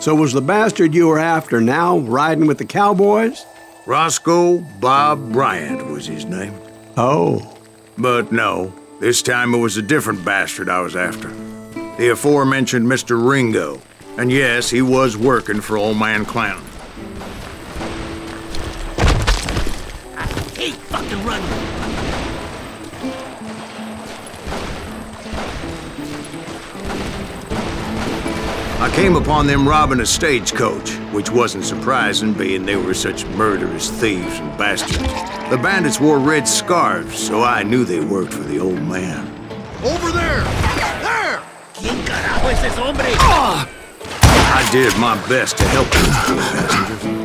So was the bastard you were after now riding with the cowboys? Roscoe Bob Bryant was his name. Oh. But no, this time it was a different bastard I was after. The aforementioned Mr. Ringo. And yes, he was working for Old Man Clanton. I hate fucking running. I came upon them robbing a stagecoach, which wasn't surprising, being they were such murderous thieves and bastards. The bandits wore red scarves, so I knew they worked for the old man. Over there! There! ¿Quién carajo es ese hombre? I did my best to help those poor passengers.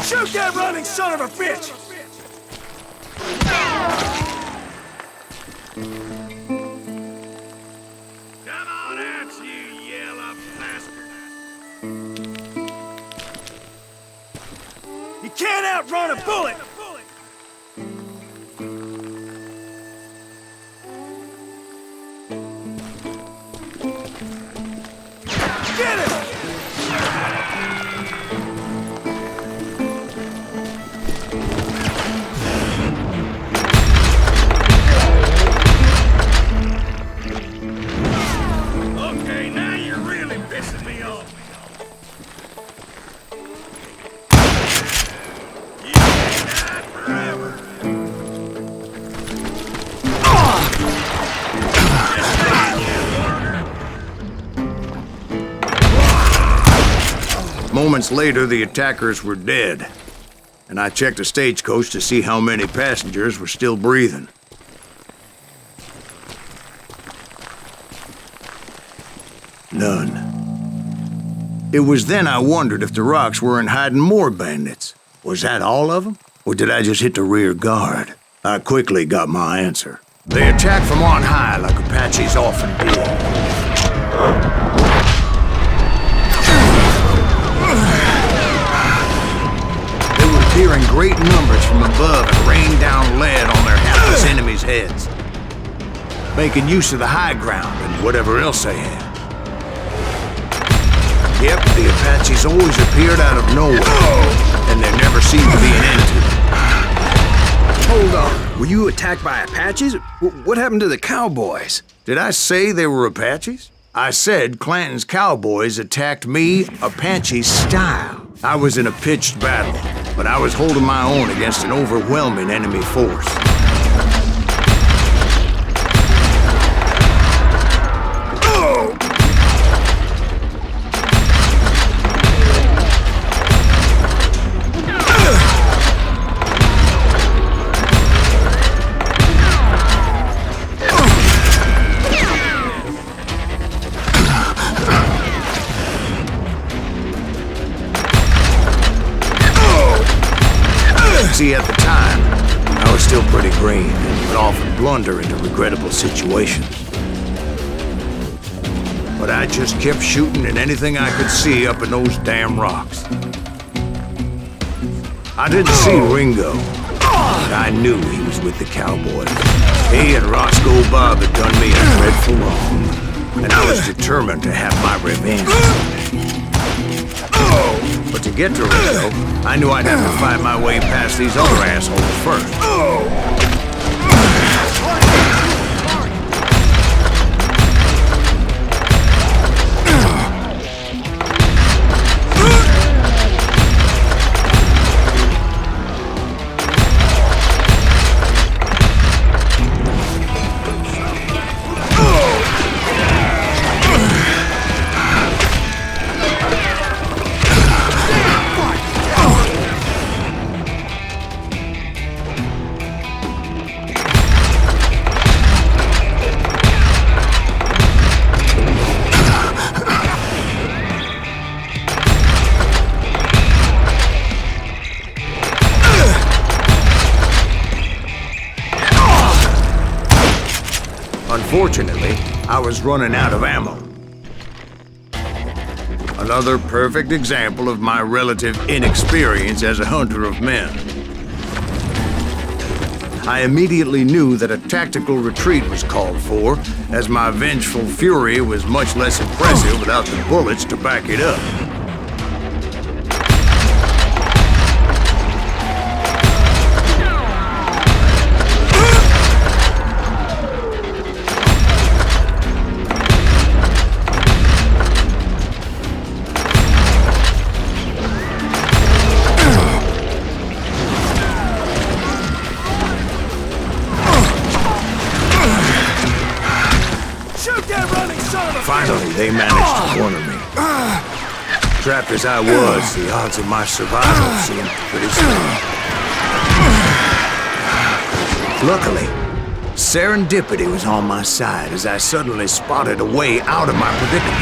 Shoot that running son of a bitch! Come on out, you yellow bastard! You can't outrun a bullet! Get him! Okay, now you're really pissing me off. You can't hide forever. Moments later, the attackers were dead, and I checked the stagecoach to see how many passengers were still breathing. None. It was then I wondered if the rocks weren't hiding more bandits. Was that all of them? Or did I just hit the rear guard? I quickly got my answer. They attacked from on high like Apaches often do. They would appear in great numbers from above and rain down lead on their hapless enemies' heads, making use of the high ground and whatever else they had. Yep, the Apaches always appeared out of nowhere, and there never seemed to be an end to it. Hold on. Were you attacked by Apaches? What happened to the cowboys? Did I say they were Apaches? I said Clanton's cowboys attacked me Apache style. I was in a pitched battle, but I was holding my own against an overwhelming enemy force. See, at the time, I was still pretty green and would often blunder into regrettable situations. But I just kept shooting at anything I could see up in those damn rocks. I didn't see Ringo, but I knew he was with the cowboys. He and Roscoe Bob had done me a dreadful wrong, and I was determined to have my revenge. But to get to Ringo, I knew I'd have to fight my way past these other assholes first. Unfortunately, I was running out of ammo. Another perfect example of my relative inexperience as a hunter of men. I immediately knew that a tactical retreat was called for, as my vengeful fury was much less impressive without the bullets to back it up. Finally, they managed to corner me. Trapped as I was, the odds of my survival seemed pretty slim. Luckily, serendipity was on my side as I suddenly spotted a way out of my predicament.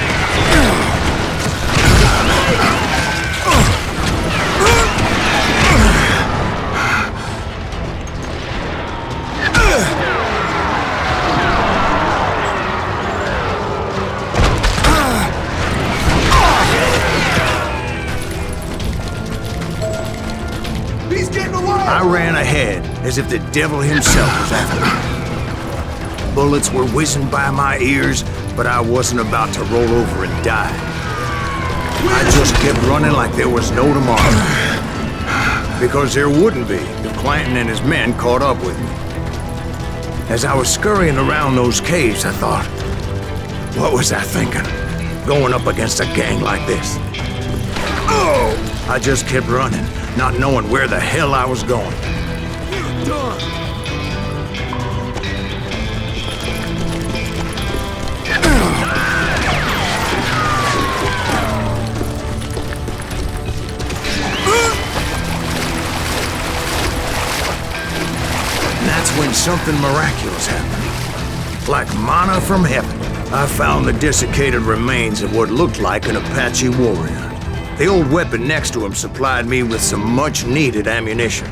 I ran ahead as if the devil himself was after me. Bullets were whizzing by my ears, but I wasn't about to roll over and die. I just kept running like there was no tomorrow. Because there wouldn't be if Clanton and his men caught up with me. As I was scurrying around those caves, I thought, what was I thinking? Going up against a gang like this? Oh! I just kept running, not knowing where the hell I was going. You're done. And that's when something miraculous happened. Like manna from heaven, I found the desiccated remains of what looked like an Apache warrior. The old weapon next to him supplied me with some much-needed ammunition.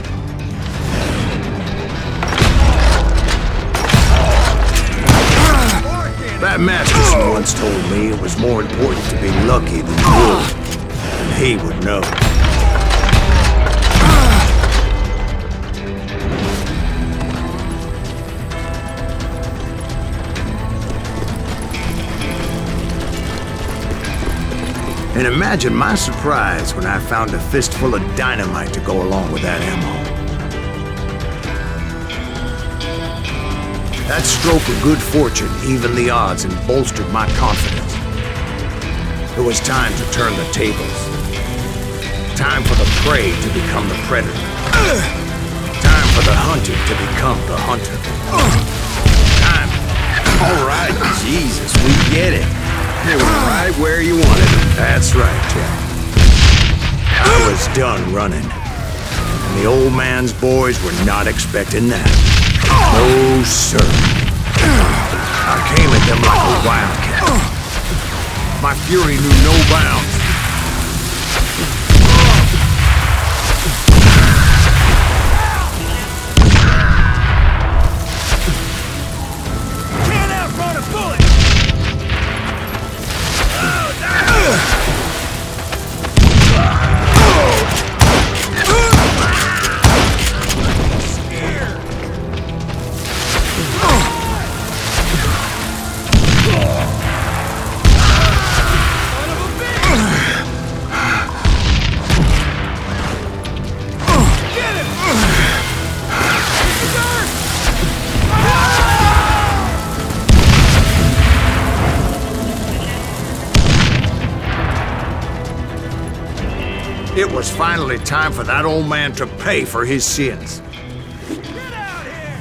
That Masterson once told me it was more important to be lucky than good, and he would know. And imagine my surprise when I found a fistful of dynamite to go along with that ammo. That stroke of good fortune evened the odds and bolstered my confidence. It was time to turn the tables. Time for the prey to become the predator. Time for the hunted to become the hunter. Time. All right, Jesus, we get it. They were right where you wanted them. That's right, Jack. I was done running. And the old man's boys were not expecting that. No, sir. I came at them like a wildcat. My fury knew no bounds. Can't outrun a bullet. It was finally time for that old man to pay for his sins. Get out here.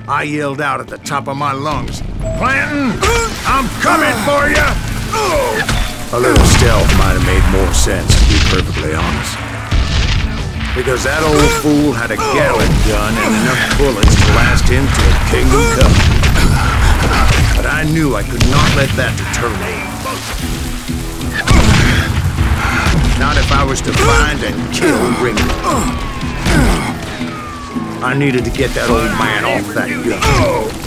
I yelled out at the top of my lungs, Clanton, I'm coming for you! A little stealth might have made more sense, to be perfectly honest. Because that old fool had a Gatling gun and enough bullets to last him till kingdom come. But But I knew I could not let that deter me. Not if I was to find and kill Ringo. I needed to get that old man off that gun.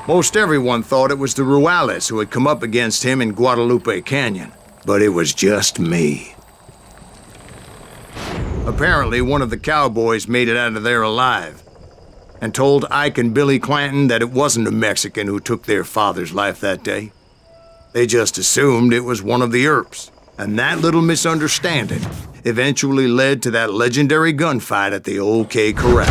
Most everyone thought it was the Ruales who had come up against him in Guadalupe Canyon, but it was just me. Apparently, one of the cowboys made it out of there alive, and told Ike and Billy Clanton that it wasn't a Mexican who took their father's life that day. They just assumed it was one of the Earps, and that little misunderstanding eventually led to that legendary gunfight at the OK Corral.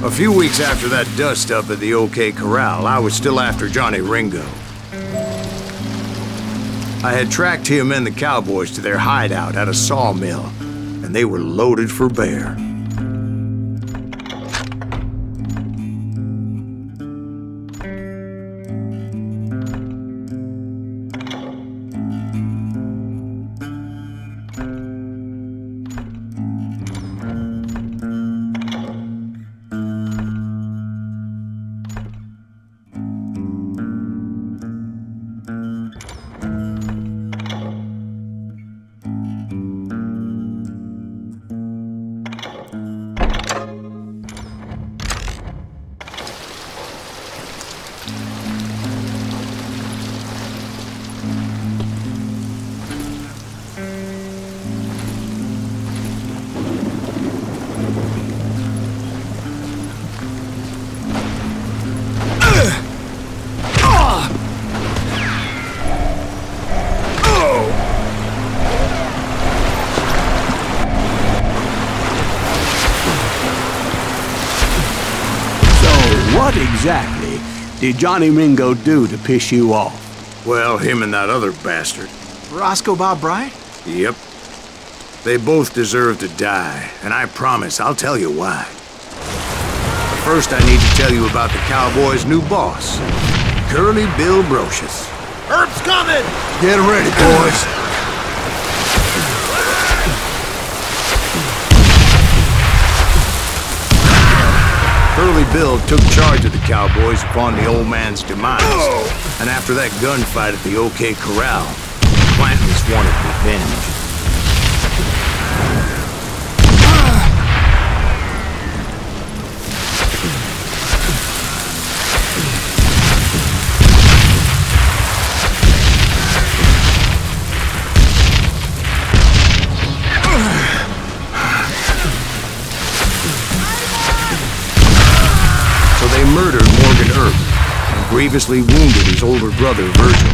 A few weeks after that dust-up at the OK Corral, I was still after Johnny Ringo. I had tracked him and the cowboys to their hideout at a sawmill, and they were loaded for bear. What exactly did Johnny Ringo do to piss you off? Well, him and that other bastard. Roscoe Bob Bryant? Yep. They both deserve to die, and I promise I'll tell you why. But first, I need to tell you about the Cowboys' new boss, Curly Bill Brocious. Herb's coming! Get ready, boys. Curly Bill took charge of the Cowboys upon the old man's demise, and after that gunfight at the OK Corral, Clantons wanted revenge. They murdered Morgan Earp and grievously wounded his older brother, Virgil.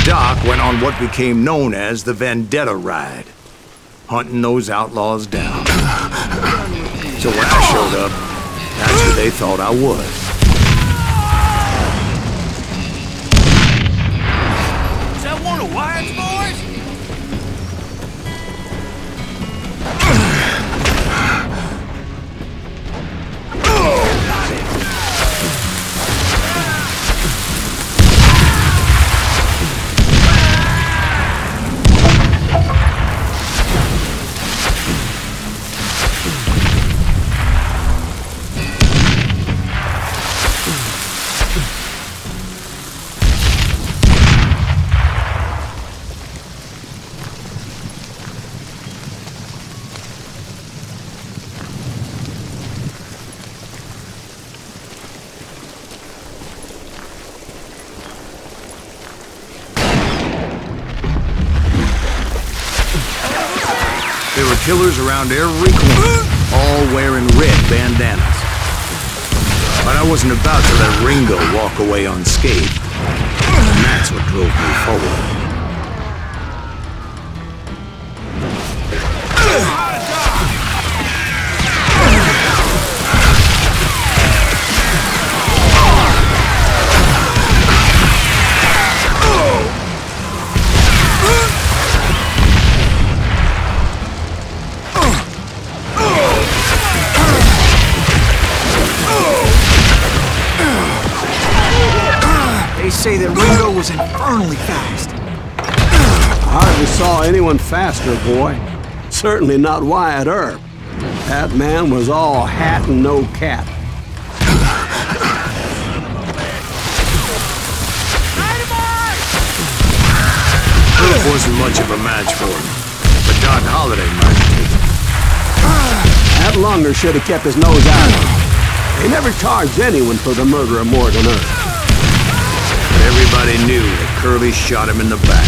Doc went on what became known as the Vendetta Ride, hunting those outlaws down. So when I showed up, that's who they thought I was. Is that one of Wyatt's boys? killers around every corner, all wearing red bandanas. But I wasn't about to let Ringo walk away unscathed. And that's what drove me forward. They say that Ringo was infernally fast. I hardly saw anyone faster, boy. Certainly not Wyatt Earp. That man was all hat and no cap. Earp wasn't much of a match for him, but Doc Holliday might have taken it. That Lunger should have kept his nose out of it. They never charged anyone for the murder of Morgan Earp. But everybody knew that Curly shot him in the back.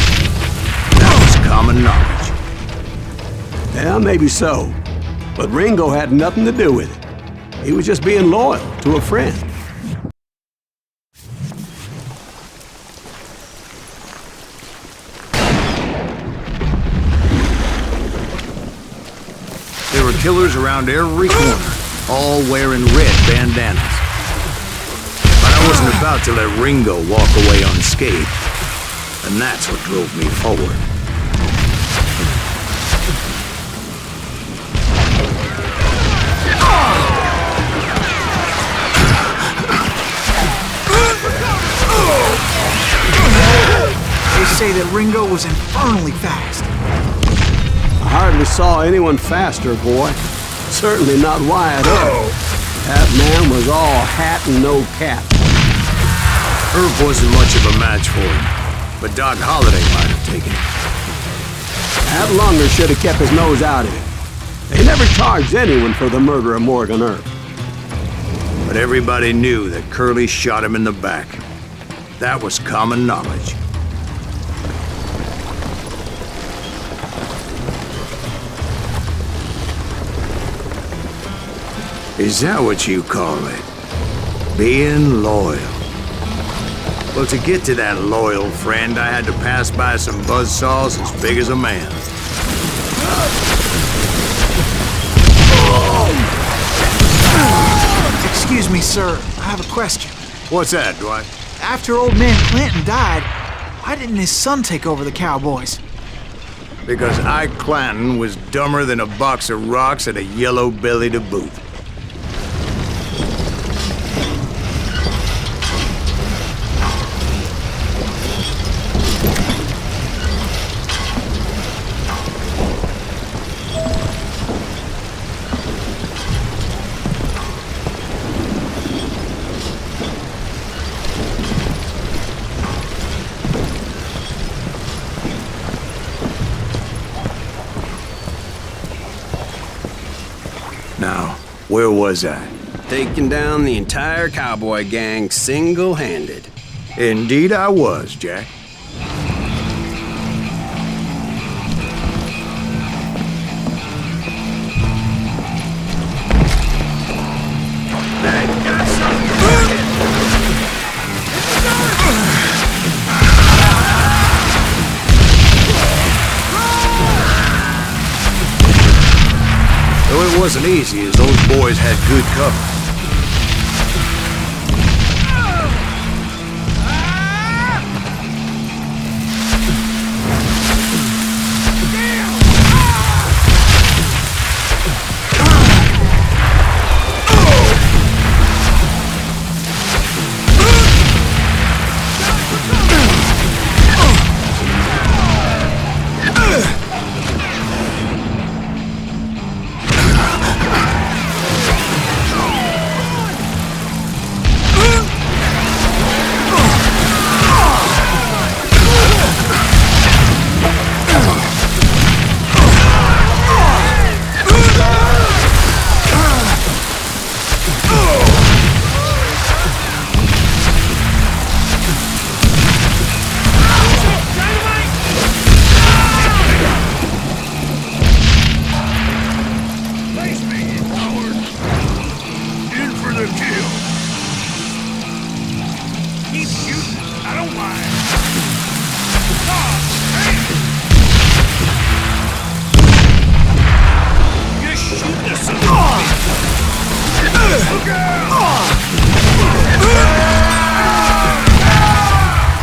That was common knowledge. Yeah, maybe so. But Ringo had nothing to do with it. He was just being loyal to a friend. There were killers around every corner, all wearing red bandanas. But I wasn't about to let Ringo walk away unscathed. And that's what drove me forward. They say that Ringo was infernally fast. I hardly saw anyone faster, boy. Certainly not Wyatt Earp. That man was all hat and no cap. Earp wasn't much of a match for him, but Doc Holliday might have taken it. That Lunger should have kept his nose out of it. They never charged anyone for the murder of Morgan Earp. But everybody knew that Curly shot him in the back. That was common knowledge. Is that what you call it? Being loyal. Well, to get to that loyal friend, I had to pass by some buzzsaws as big as a man. Excuse me, sir. I have a question. What's that, Dwight? After old man Clanton died, why didn't his son take over the Cowboys? Because Ike Clanton was dumber than a box of rocks and a yellow belly to boot. Now, where was I? Taking down the entire cowboy gang single-handed. Indeed I was, Jack. Though it wasn't easy, as those boys had good cover.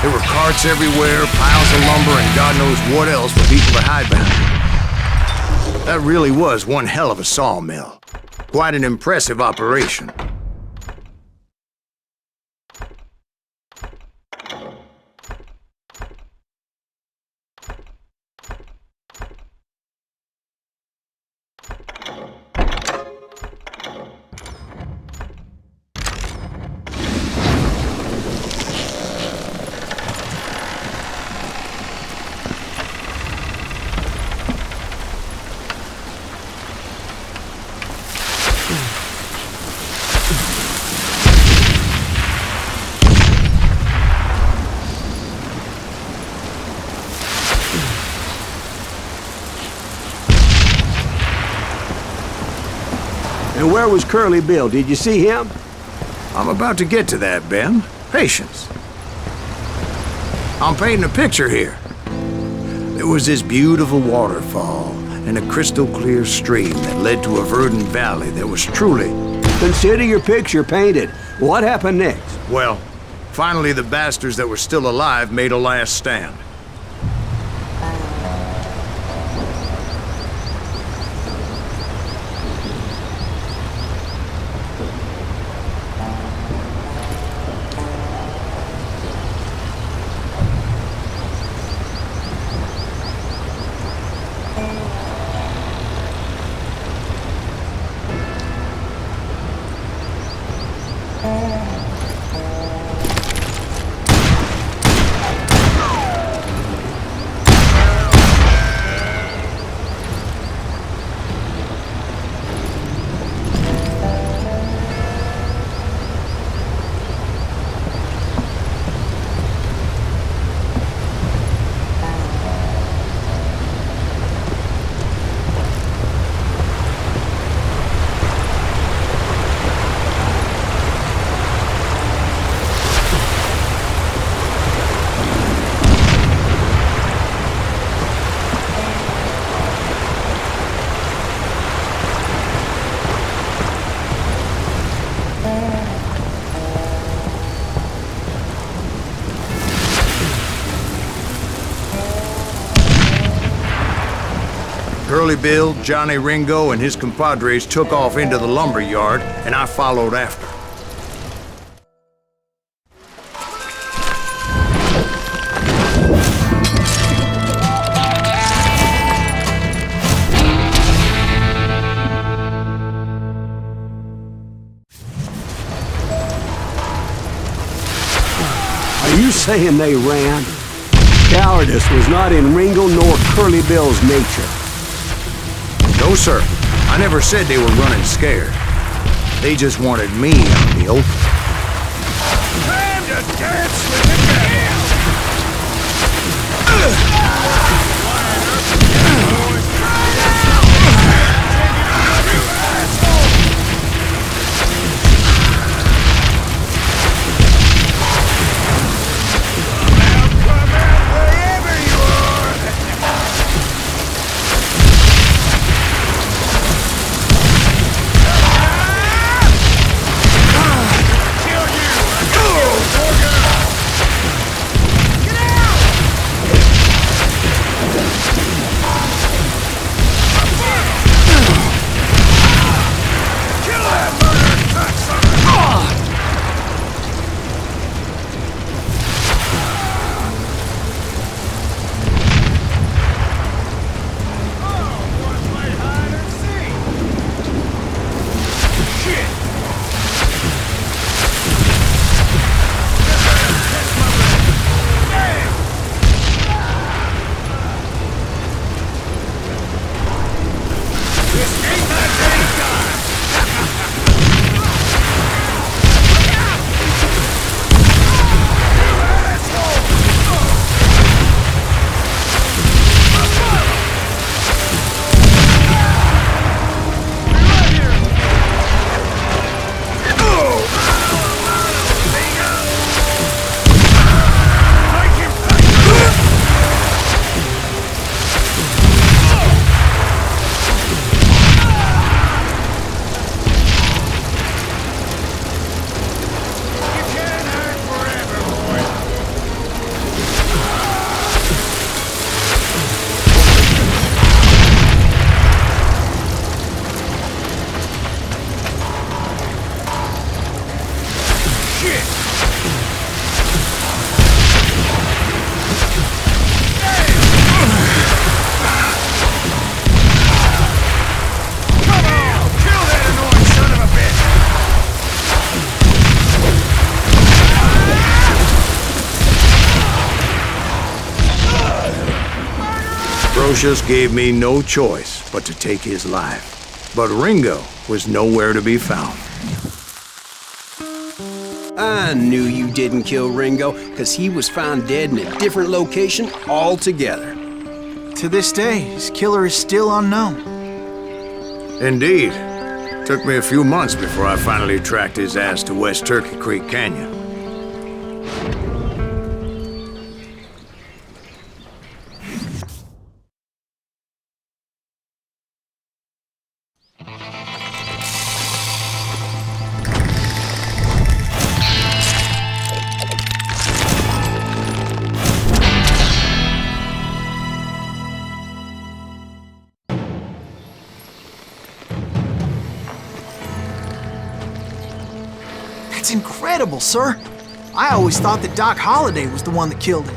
There were carts everywhere, piles of lumber, and God knows what else for people to hide behind. That really was one hell of a sawmill. Quite an impressive operation. And where was Curly Bill? Did you see him? I'm about to get to that, Ben. Patience. I'm painting a picture here. There was this beautiful waterfall and a crystal clear stream that led to a verdant valley that was truly... Consider your picture painted. What happened next? Well, finally the bastards that were still alive made a last stand. Curly Bill, Johnny Ringo, and his compadres took off into the lumber yard, and I followed after. Are you saying they ran? Cowardice was not in Ringo nor Curly Bill's nature. No, sir. I never said they were running scared. They just wanted me out in the open. Time to dance with the devil! Lucius gave me no choice but to take his life. But Ringo was nowhere to be found. I knew you didn't kill Ringo, because he was found dead in a different location altogether. To this day, his killer is still unknown. Indeed. Took me a few months before I finally tracked his ass to West Turkey Creek Canyon. That's incredible, sir. I always thought that Doc Holliday was the one that killed him.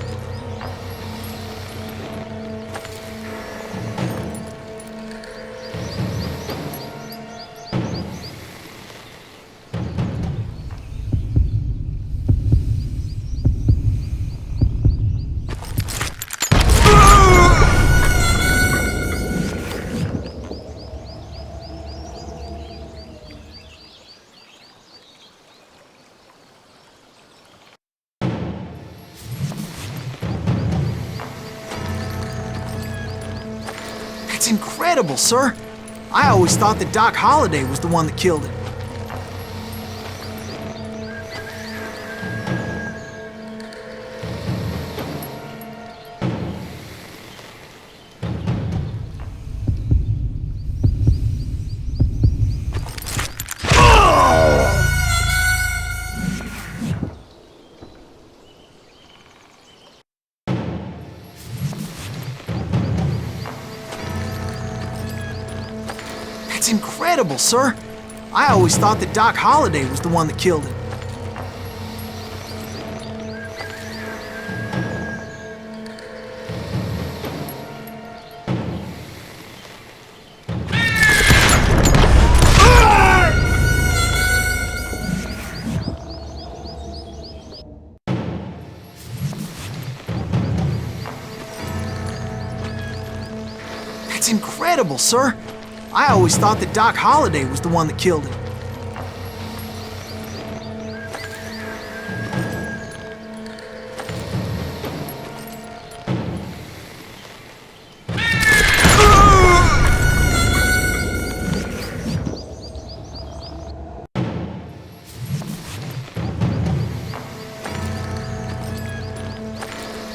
That's incredible, sir. I always thought that Doc Holliday was the one that killed him. That's incredible, sir. I always thought that Doc Holliday was the one that killed him. That's incredible, sir. I always thought that Doc Holliday was the one that killed him.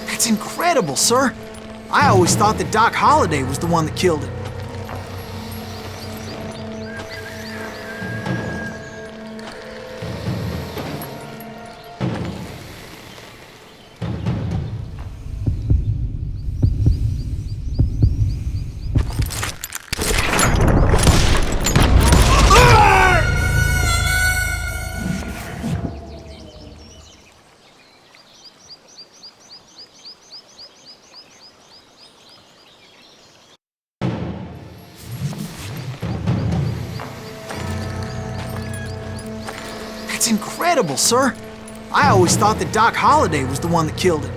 That's incredible, sir. I always thought that Doc Holliday was the one that killed him. That's incredible, sir. I always thought that Doc Holliday was the one that killed him.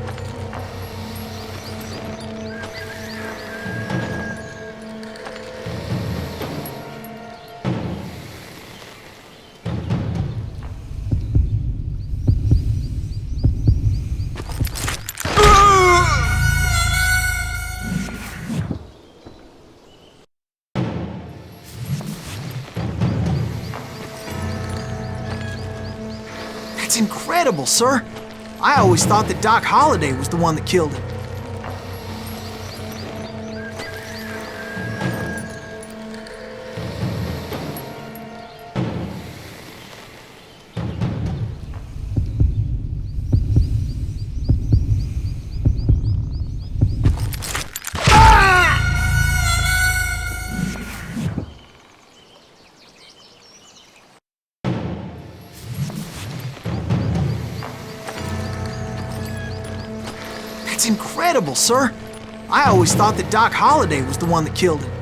That's incredible, sir. I always thought that Doc Holliday was the one that killed him. That's incredible, sir. I always thought that Doc Holliday was the one that killed him.